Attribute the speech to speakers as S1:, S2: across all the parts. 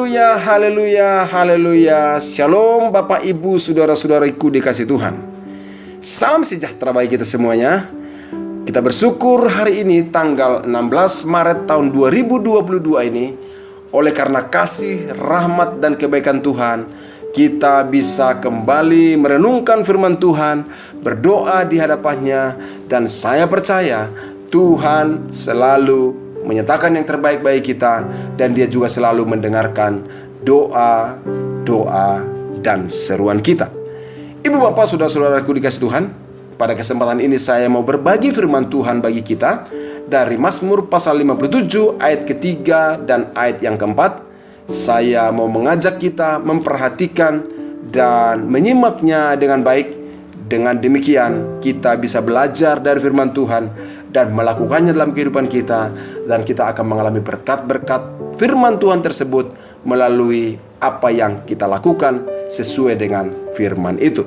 S1: Haleluya, haleluya, haleluya. Shalom Bapak Ibu, saudara-saudariku dikasih Tuhan. Salam sejahtera bagi kita semuanya. Kita bersyukur hari ini tanggal 16 Maret tahun 2022 ini, oleh karena kasih, rahmat, dan kebaikan Tuhan, kita bisa kembali merenungkan firman Tuhan, berdoa di hadapannya, dan saya percaya Tuhan selalu menyatakan yang terbaik bagi kita, dan Dia juga selalu mendengarkan doa dan seruan kita. Ibu bapak saudara-saudaraku dikasih Tuhan, pada kesempatan ini saya mau berbagi firman Tuhan bagi kita dari Mazmur pasal 57 ayat ketiga dan ayat yang keempat. Saya mau mengajak kita memperhatikan dan menyimaknya dengan baik. Dengan demikian kita bisa belajar dari firman Tuhan dan melakukannya dalam kehidupan kita, dan kita akan mengalami berkat-berkat firman Tuhan tersebut melalui apa yang kita lakukan sesuai dengan firman itu.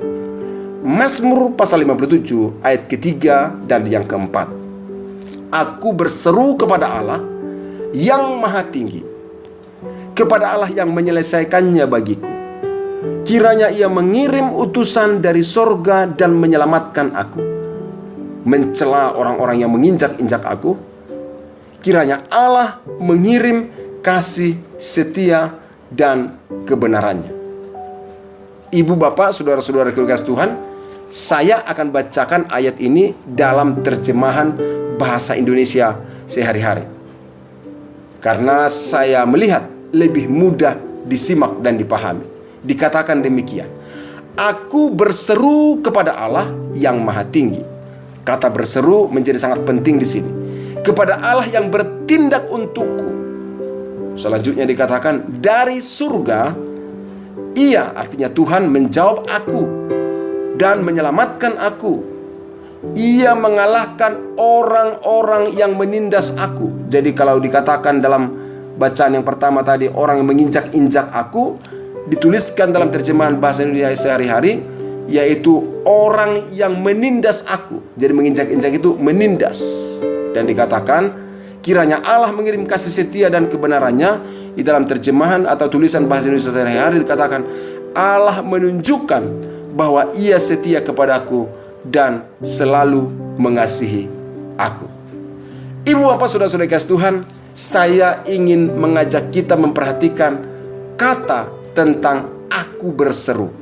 S1: Mazmur pasal 57 ayat ketiga dan yang keempat. Aku berseru kepada Allah yang maha tinggi, kepada Allah yang menyelesaikannya bagiku. Kiranya Ia mengirim utusan dari sorga dan menyelamatkan aku, mencela orang-orang yang menginjak-injak aku. Kiranya Allah mengirim kasih setia dan kebenarannya. Ibu bapak saudara-saudara kekasih Tuhan, saya akan bacakan ayat ini dalam terjemahan bahasa Indonesia sehari-hari, karena saya melihat lebih mudah disimak dan dipahami. Dikatakan demikian, aku berseru kepada Allah yang maha tinggi. Kata berseru menjadi sangat penting di sini. Kepada Allah yang bertindak untukku. Selanjutnya dikatakan dari surga, Ia, artinya Tuhan, menjawab aku dan menyelamatkan aku. Ia mengalahkan orang-orang yang menindas aku. Jadi kalau dikatakan dalam bacaan yang pertama tadi, orang yang menginjak-injak aku, dituliskan dalam terjemahan bahasa Indonesia sehari-hari, yaitu orang yang menindas aku. Jadi menginjak-injak itu menindas. Dan dikatakan kiranya Allah mengirim kasih setia dan kebenarannya. Di dalam terjemahan atau tulisan bahasa Indonesia sehari-hari dikatakan Allah menunjukkan bahwa Ia setia kepadaku dan selalu mengasihi aku. Ibu bapak saudara-saudara kasih Tuhan, saya ingin mengajak kita memperhatikan kata tentang aku berseru.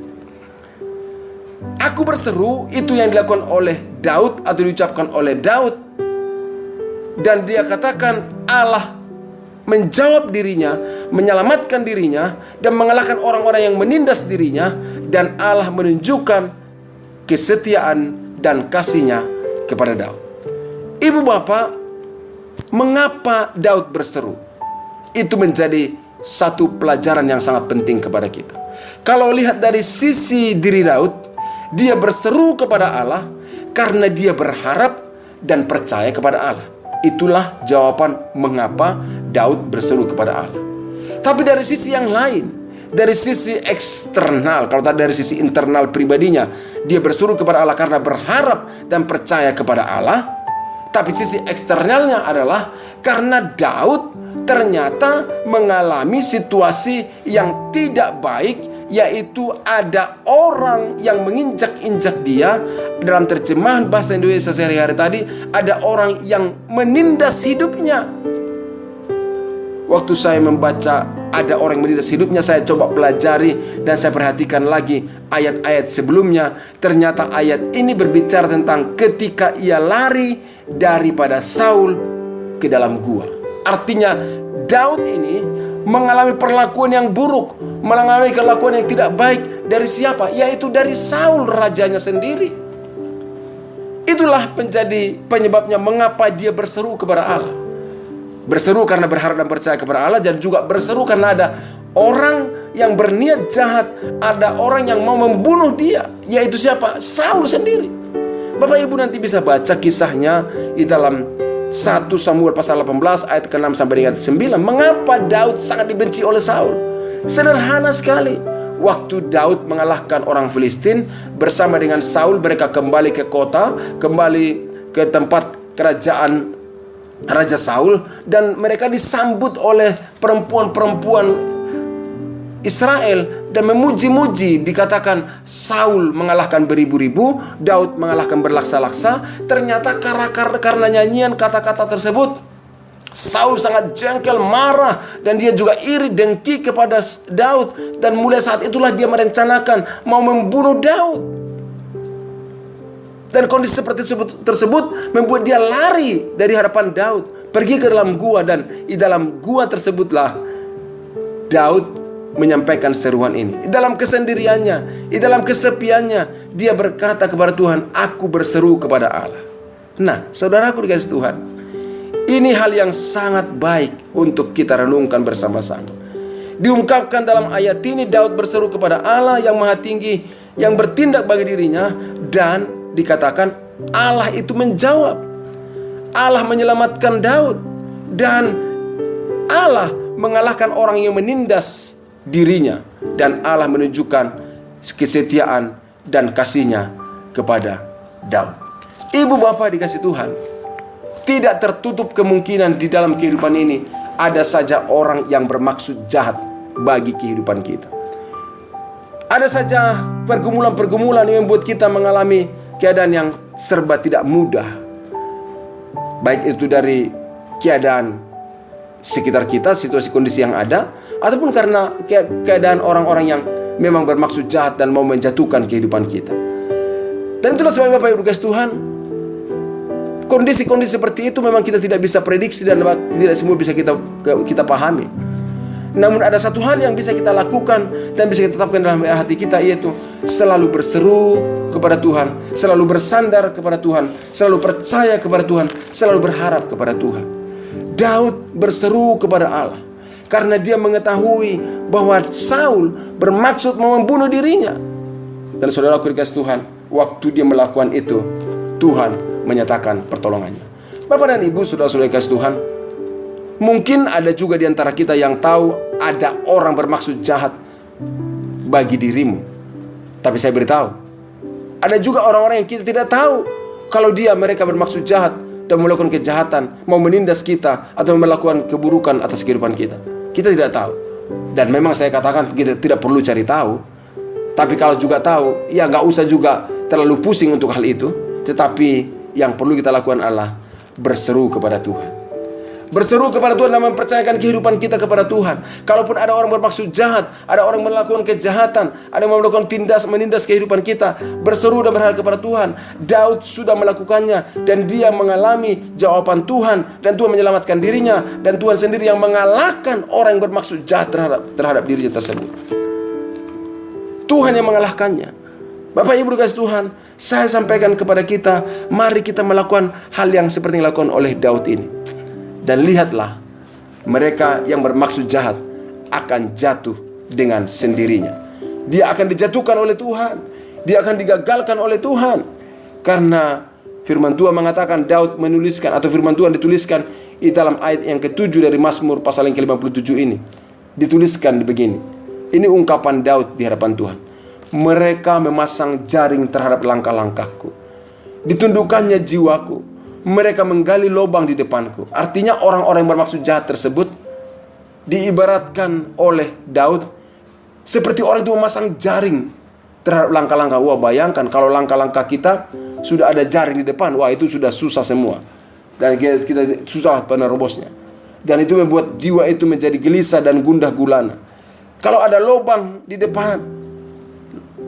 S1: Aku berseru itu yang dilakukan oleh Daud atau diucapkan oleh Daud. Dan dia katakan Allah menjawab dirinya, menyelamatkan dirinya, dan mengalahkan orang-orang yang menindas dirinya. Dan Allah menunjukkan kesetiaan dan kasihnya kepada Daud. Ibu bapak, mengapa Daud berseru? Itu menjadi satu pelajaran yang sangat penting kepada kita. Kalau lihat dari sisi diri Daud, dia berseru kepada Allah karena dia berharap dan percaya kepada Allah. Itulah jawaban mengapa Daud berseru kepada Allah. Tapi dari sisi yang lain, dari sisi eksternal, kalau tadi dari sisi internal pribadinya, dia berseru kepada Allah karena berharap dan percaya kepada Allah. Tapi sisi eksternalnya adalah karena Daud ternyata mengalami situasi yang tidak baik, yaitu ada orang yang menginjak-injak dia. Dalam terjemahan bahasa Indonesia sehari-hari tadi, ada orang yang menindas hidupnya. Waktu saya membaca ada orang yang menindas hidupnya, saya coba pelajari dan saya perhatikan lagi ayat-ayat sebelumnya. Ternyata ayat ini berbicara tentang ketika ia lari daripada Saul ke dalam gua. Artinya Daud ini mengalami perlakuan yang buruk, mengalami kelakuan yang tidak baik. Dari siapa? Yaitu dari Saul, rajanya sendiri. Itulah menjadi penyebabnya mengapa dia berseru kepada Allah. Berseru karena berharap dan percaya kepada Allah, dan juga berseru karena ada orang yang berniat jahat, ada orang yang mau membunuh dia. Yaitu siapa? Saul sendiri. Bapak Ibu nanti bisa baca kisahnya di dalam 1 Samuel pasal 18 ayat ke-6 sampai dengan 9. Mengapa Daud sangat dibenci oleh Saul? Sederhana sekali. Waktu Daud mengalahkan orang Filistin bersama dengan Saul, mereka kembali ke kota, kembali ke tempat kerajaan Raja Saul, dan mereka disambut oleh perempuan-perempuan Israel dan memuji-muji. Dikatakan Saul mengalahkan beribu-ribu, Daud mengalahkan berlaksa-laksa. Ternyata karena nyanyian kata-kata tersebut, Saul sangat jengkel, marah, dan dia juga iri, dengki kepada Daud. Dan mulai saat itulah dia merencanakan mau membunuh Daud. Dan kondisi seperti tersebut membuat dia lari dari hadapan Daud, pergi ke dalam gua. Dan di dalam gua tersebutlah Daud menyampaikan seruan ini. Di dalam kesendiriannya, di dalam kesepiannya, dia berkata kepada Tuhan, aku berseru kepada Allah. Nah, saudaraku dikasih Tuhan, ini hal yang sangat baik untuk kita renungkan bersama-sama. Diungkapkan dalam ayat ini, Daud berseru kepada Allah yang Maha Tinggi, yang bertindak bagi dirinya. Dan dikatakan Allah itu menjawab. Allah menyelamatkan Daud. Dan Allah mengalahkan orang yang menindas dirinya. Dan Allah menunjukkan kesetiaan dan kasih-Nya kepada Daud. Ibu bapak dikasih Tuhan, tidak tertutup kemungkinan di dalam kehidupan ini ada saja orang yang bermaksud jahat bagi kehidupan kita. Ada saja pergumulan-pergumulan yang membuat kita mengalami keadaan yang serba tidak mudah. Baik itu dari keadaan sekitar kita, situasi kondisi yang ada, ataupun karena keadaan orang-orang yang memang bermaksud jahat dan mau menjatuhkan kehidupan kita. Dan itulah sebabnya Bapak Ibu dikasih Tuhan, kondisi-kondisi seperti itu memang kita tidak bisa prediksi dan tidak semua bisa kita pahami. Namun ada satu hal yang bisa kita lakukan dan bisa kita tetapkan dalam hati kita, yaitu selalu berseru kepada Tuhan, selalu bersandar kepada Tuhan, selalu percaya kepada Tuhan, selalu berharap kepada Tuhan. Daud berseru kepada Allah karena dia mengetahui bahwa Saul bermaksud mau membunuh dirinya. Dan saudaraku dikasih Tuhan, waktu dia melakukan itu, Tuhan menyatakan pertolongannya. Bapak dan Ibu, saudara-saudara dikasih Tuhan, mungkin ada juga di antara kita yang tahu ada orang bermaksud jahat bagi dirimu. Tapi saya beritahu, ada juga orang-orang yang kita tidak tahu kalau mereka bermaksud jahat dan melakukan kejahatan, mau menindas kita atau melakukan keburukan atas kehidupan kita. Kita tidak tahu. Dan memang saya katakan kita tidak perlu cari tahu. Tapi kalau juga tahu, ya gak usah juga terlalu pusing untuk hal itu. Tetapi yang perlu kita lakukan adalah berseru kepada Tuhan. Berseru kepada Tuhan dan mempercayakan kehidupan kita kepada Tuhan. Kalaupun ada orang bermaksud jahat, ada orang melakukan kejahatan, ada yang melakukan menindas kehidupan kita, berseru dan berharap kepada Tuhan. Daud sudah melakukannya dan dia mengalami jawaban Tuhan, dan Tuhan menyelamatkan dirinya, dan Tuhan sendiri yang mengalahkan orang yang bermaksud jahat terhadap dirinya tersebut. Tuhan yang mengalahkannya. Bapak Ibu dikasih Tuhan, saya sampaikan kepada kita, mari kita melakukan hal yang seperti yang dilakukan oleh Daud ini. Dan lihatlah, mereka yang bermaksud jahat akan jatuh dengan sendirinya. Dia akan dijatuhkan oleh Tuhan. Dia akan digagalkan oleh Tuhan. Karena firman Tuhan mengatakan, Daud menuliskan, atau firman Tuhan dituliskan di dalam ayat yang ke-7 dari Mazmur pasal yang ke-57 ini. Dituliskan begini. Ini ungkapan Daud di hadapan Tuhan. Mereka memasang jaring terhadap langkah-langkahku. Ditundukkannya jiwaku. Mereka menggali lubang di depanku. Artinya orang-orang yang bermaksud jahat tersebut diibaratkan oleh Daud seperti orang itu memasang jaring terhadap langkah-langkah. Wah, bayangkan kalau langkah-langkah kita sudah ada jaring di depan. Wah, itu sudah susah semua. Dan kita susah penerobosnya. Dan itu membuat jiwa itu menjadi gelisah dan gundah gulana. Kalau ada lubang di depan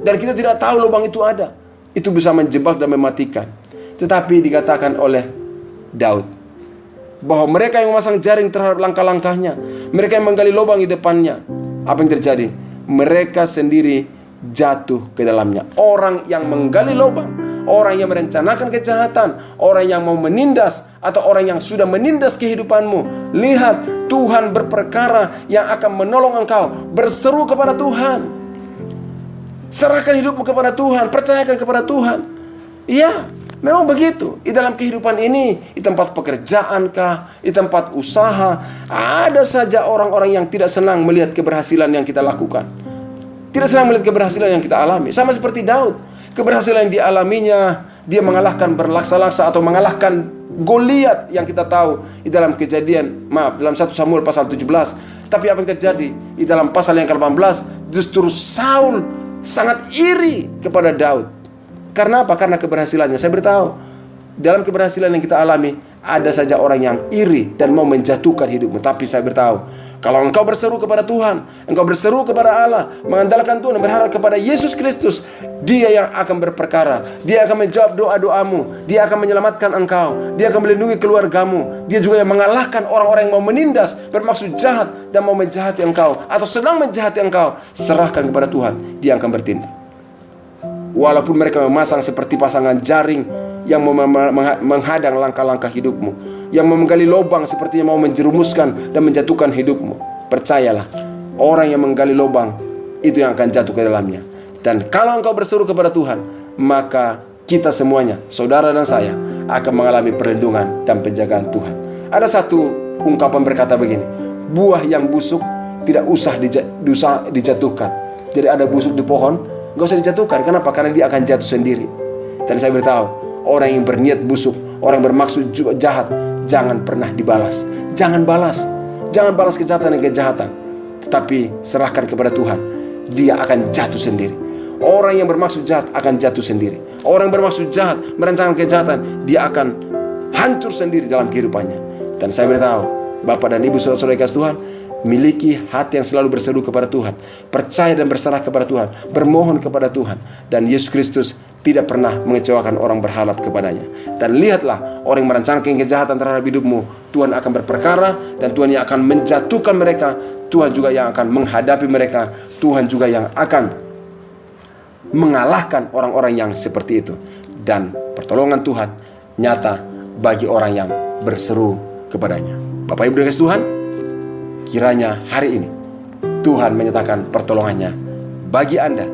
S1: dan kita tidak tahu lubang itu ada, itu bisa menjebak dan mematikan. Tetapi dikatakan oleh Daud bahwa mereka yang memasang jaring terhadap langkah-langkahnya, mereka yang menggali lubang di depannya, apa yang terjadi? Mereka sendiri jatuh ke dalamnya. Orang yang menggali lubang, orang yang merencanakan kejahatan, orang yang mau menindas, atau orang yang sudah menindas kehidupanmu, lihat, Tuhan berperkara yang akan menolong engkau. Berseru kepada Tuhan, serahkan hidupmu kepada Tuhan, percayakan kepada Tuhan. Iya, memang begitu. Di dalam kehidupan ini, di tempat pekerjaan kah, di tempat usaha, ada saja orang-orang yang tidak senang melihat keberhasilan yang kita lakukan, tidak senang melihat keberhasilan yang kita alami. Sama seperti Daud, keberhasilan yang dialaminya Dia mengalahkan berlaksa-laksa atau mengalahkan Goliat yang kita tahu di dalam dalam 1 Samuel pasal 17. Tapi apa yang terjadi di dalam pasal yang ke-18, justru Saul sangat iri kepada Daud. Karena apa? Karena keberhasilannya. Saya beritahu, dalam keberhasilan yang kita alami, ada saja orang yang iri dan mau menjatuhkan hidupmu. Tapi saya beritahu, kalau engkau berseru kepada Tuhan, engkau berseru kepada Allah, mengandalkan Tuhan dan berharap kepada Yesus Kristus, Dia yang akan berperkara. Dia akan menjawab doa-doamu. Dia akan menyelamatkan engkau. Dia akan melindungi keluargamu. Dia juga yang mengalahkan orang-orang yang mau menindas, bermaksud jahat dan mau menjahati engkau, atau sedang menjahati engkau. Serahkan kepada Tuhan, Dia akan bertindak. Walaupun mereka memasang seperti pasangan jaring yang menghadang langkah-langkah hidupmu, yang menggali lubang sepertinya mau menjerumuskan dan menjatuhkan hidupmu, percayalah, orang yang menggali lubang itu yang akan jatuh ke dalamnya. Dan kalau engkau berseru kepada Tuhan, maka kita semuanya, saudara dan saya, akan mengalami perlindungan dan penjagaan Tuhan. Ada satu ungkapan berkata begini, buah yang busuk tidak usah dijatuhkan. Jadi ada busuk di pohon, gak usah dijatuhkan. Kenapa? Karena dia akan jatuh sendiri. Dan saya beritahu, orang yang berniat busuk, orang yang bermaksud jahat, jangan pernah dibalas. Jangan balas kejahatan dan kejahatan, tetapi serahkan kepada Tuhan. Dia akan jatuh sendiri. Orang yang bermaksud jahat akan jatuh sendiri. Orang yang bermaksud jahat, merencanakan kejahatan, dia akan hancur sendiri dalam kehidupannya. Dan saya beritahu, Bapak dan Ibu saudara-saudara kasih Tuhan, miliki hati yang selalu berseru kepada Tuhan, percaya dan berserah kepada Tuhan, bermohon kepada Tuhan. Dan Yesus Kristus tidak pernah mengecewakan orang berharap kepadanya. Dan lihatlah, orang yang merencanakan kejahatan terhadap hidupmu, Tuhan akan berperkara, dan Tuhan yang akan menjatuhkan mereka. Tuhan juga yang akan menghadapi mereka. Tuhan juga yang akan mengalahkan orang-orang yang seperti itu. Dan pertolongan Tuhan nyata bagi orang yang berseru kepadanya. Bapak Ibu kasih Tuhan, kiranya hari ini Tuhan menyatakan pertolongannya bagi Anda,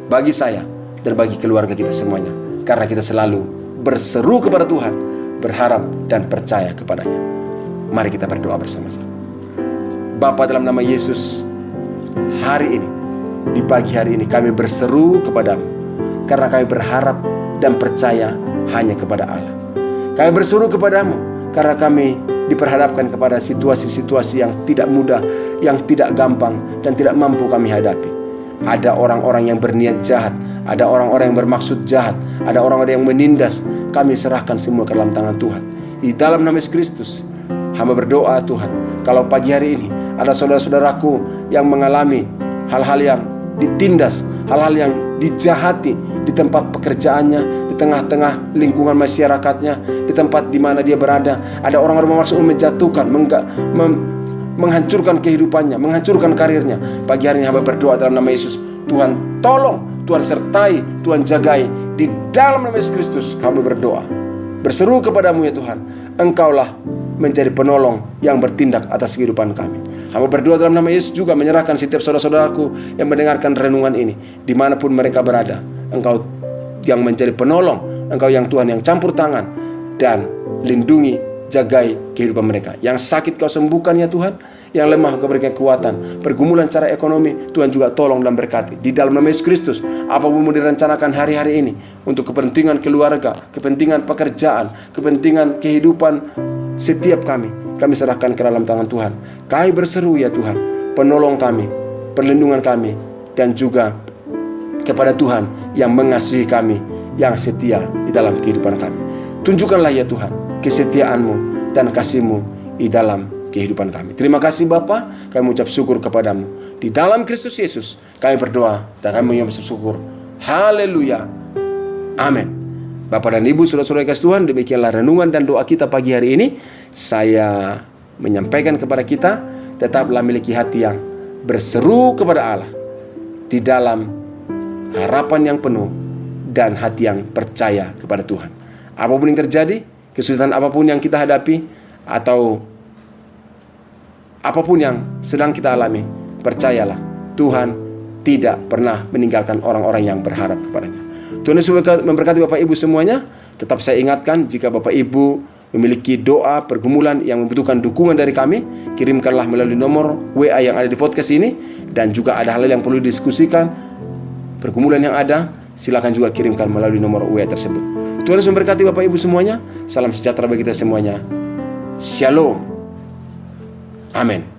S1: bagi saya, dan bagi keluarga kita semuanya. Karena kita selalu berseru kepada Tuhan, berharap dan percaya kepadanya. Mari kita berdoa bersama-sama. Bapa, dalam nama Yesus, hari ini, di pagi hari ini kami berseru kepadamu, karena kami berharap dan percaya hanya kepada Allah. Kami berseru kepadamu karena kami diperhadapkan kepada situasi-situasi yang tidak mudah, yang tidak gampang, dan tidak mampu kami hadapi. Ada orang-orang yang berniat jahat, ada orang-orang yang bermaksud jahat, ada orang-orang yang menindas. Kami serahkan semua ke dalam tangan Tuhan. Di dalam nama Yesus Kristus, hamba berdoa Tuhan, kalau pagi hari ini ada saudara-saudaraku yang mengalami hal-hal yang ditindas, hal-hal yang dijahati di tempat pekerjaannya, di tengah-tengah lingkungan masyarakatnya, di tempat di mana dia berada. Ada orang-orang bermaksud menjatuhkan, menghancurkan kehidupannya, menghancurkan karirnya. Pagi hari ini hamba berdoa dalam nama Yesus, Tuhan tolong, Tuhan sertai, Tuhan jagai. Di dalam nama Yesus Kristus kami berdoa, berseru kepadamu ya Tuhan, Engkaulah menjadi penolong yang bertindak atas kehidupan kami. Hamba berdoa dalam nama Yesus juga menyerahkan setiap saudara-saudaraku yang mendengarkan renungan ini, dimanapun mereka berada. Engkau yang menjadi penolong, Engkau yang Tuhan yang campur tangan dan lindungi, jagai kehidupan mereka. Yang sakit Kau sembuhkan ya Tuhan, yang lemah Kau berikan kekuatan. Pergumulan cara ekonomi Tuhan juga tolong dan berkati. Di dalam nama Yesus Kristus, apapun mau direncanakan hari-hari ini untuk kepentingan keluarga, kepentingan pekerjaan, kepentingan kehidupan setiap kami serahkan ke dalam tangan Tuhan. Kami berseru ya Tuhan, penolong kami, perlindungan kami, dan juga kepada Tuhan yang mengasihi kami, yang setia di dalam kehidupan kami. Tunjukkanlah ya Tuhan kesetiaan-Mu dan kasih-Mu di dalam kehidupan kami. Terima kasih Bapa, kami mengucap syukur kepadamu. Di dalam Kristus Yesus kami berdoa dan kami mengucap syukur. Haleluya. Amin. Bapak dan Ibu, saudara-saudara kasih Tuhan, demikianlah renungan dan doa kita pagi hari ini. Saya menyampaikan kepada kita, tetaplah miliki hati yang berseru kepada Allah di dalam harapan yang penuh dan hati yang percaya kepada Tuhan. Apapun yang terjadi, kesulitan apapun yang kita hadapi, atau apapun yang sedang kita alami, percayalah, Tuhan tidak pernah meninggalkan orang-orang yang berharap kepadanya. Tuhan Yesus memberkati Bapak Ibu semuanya. Tetap saya ingatkan, jika Bapak Ibu memiliki doa, pergumulan yang membutuhkan dukungan dari kami, kirimkanlah melalui nomor WA yang ada di podcast ini. Dan juga ada hal yang perlu didiskusikan, pergumulan yang ada, silakan juga kirimkan melalui nomor WA tersebut. Tuhan Yesus memberkati Bapak Ibu semuanya. Salam sejahtera bagi kita semuanya. Shalom. Amin.